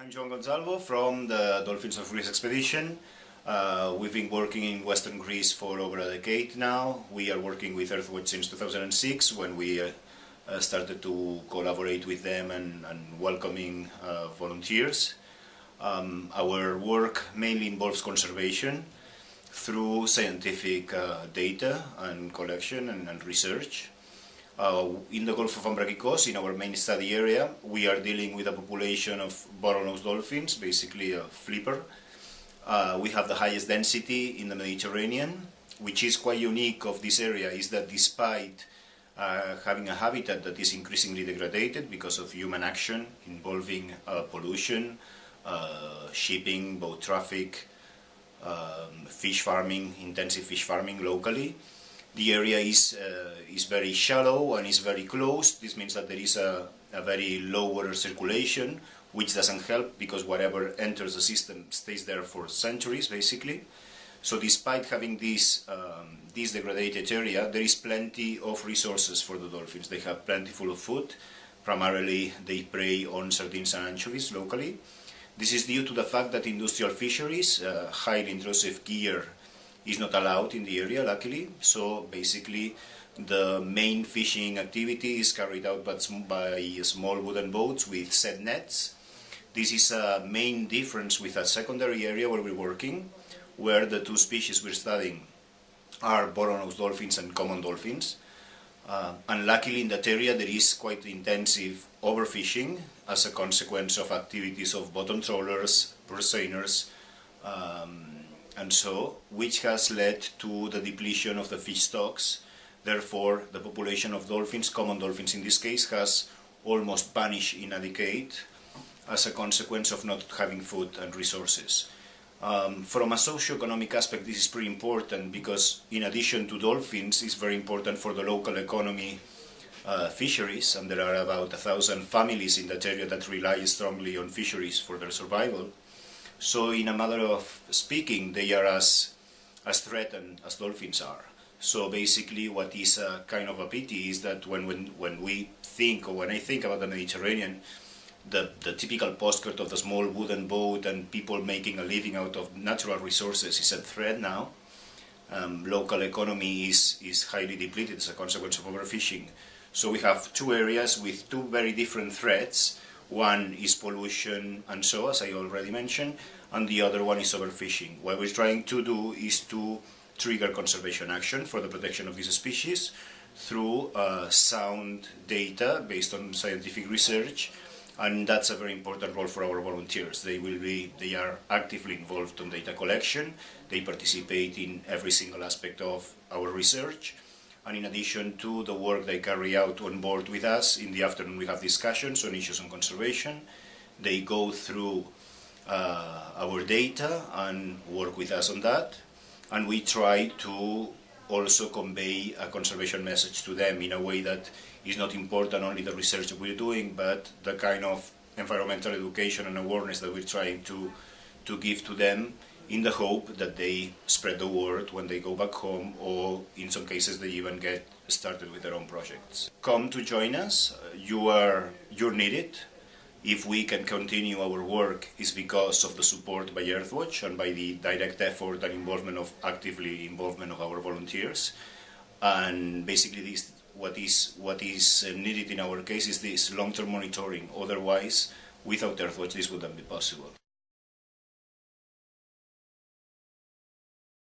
I'm Joan Gonzalvo from the Dolphins of Greece expedition. We've been working in Western Greece for over a decade now. We are working with Earthwatch since 2006 when we started to collaborate with them and welcoming volunteers. Our work mainly involves conservation through scientific data and collection and research. In the Gulf of Amvrakikos, in our main study area, we are dealing with a population of bottlenose dolphins, basically a flipper. We have the highest density in the Mediterranean, which is quite unique of this area, is that despite having a habitat that is increasingly degraded because of human action involving pollution, shipping, boat traffic, fish farming, intensive fish farming locally, the area is very shallow and is very closed. This means that there is a very low water circulation, which doesn't help because whatever enters the system stays there for centuries, basically. So despite having this degraded area, there is plenty of resources for the dolphins. They have plentiful of food. Primarily, they prey on sardines and anchovies locally. This is due to the fact that industrial fisheries, highly intrusive gear, is not allowed in the area, luckily. So basically the main fishing activity is carried out by small wooden boats with set nets. This is a main difference with a secondary area where we're working, where the two species we're studying are bottlenose dolphins and common dolphins. And luckily in that area there is quite intensive overfishing as a consequence of activities of bottom trawlers, purseaners, and so, which has led to the depletion of the fish stocks. Therefore, the population of dolphins, common dolphins in this case, has almost vanished in a decade as a consequence of not having food and resources. From a socio-economic aspect, this is pretty important because in addition to dolphins, it's very important for the local economy fisheries, and there are about 1,000 families in that area that rely strongly on fisheries for their survival. So in a matter of speaking, they are as threatened as dolphins are. So basically what is a kind of a pity is that when we think, or when I think about the Mediterranean, the typical postcard of the small wooden boat and people making a living out of natural resources is a threat now. Local economy is highly depleted as a consequence of overfishing. So we have two areas with two very different threats. One is pollution and so, as I already mentioned, and the other one is overfishing. What we're trying to do is to trigger conservation action for the protection of these species through sound data based on scientific research, and that's a very important role for our volunteers. They are actively involved in data collection, they participate in every single aspect of our research, and in addition to the work they carry out on board with us, in the afternoon we have discussions on issues on conservation. They go through our data and work with us on that, and we try to also convey a conservation message to them in a way that is not important only the research that we're doing, but the kind of environmental education and awareness that we're trying to give to them, in the hope that they spread the word when they go back home, or in some cases they even get started with their own projects. Come to join us. You're needed. If we can continue our work, is because of the support by Earthwatch and by the direct effort and actively involvement of our volunteers. And basically what is needed in our case is this long-term monitoring. Otherwise, without Earthwatch, this wouldn't be possible.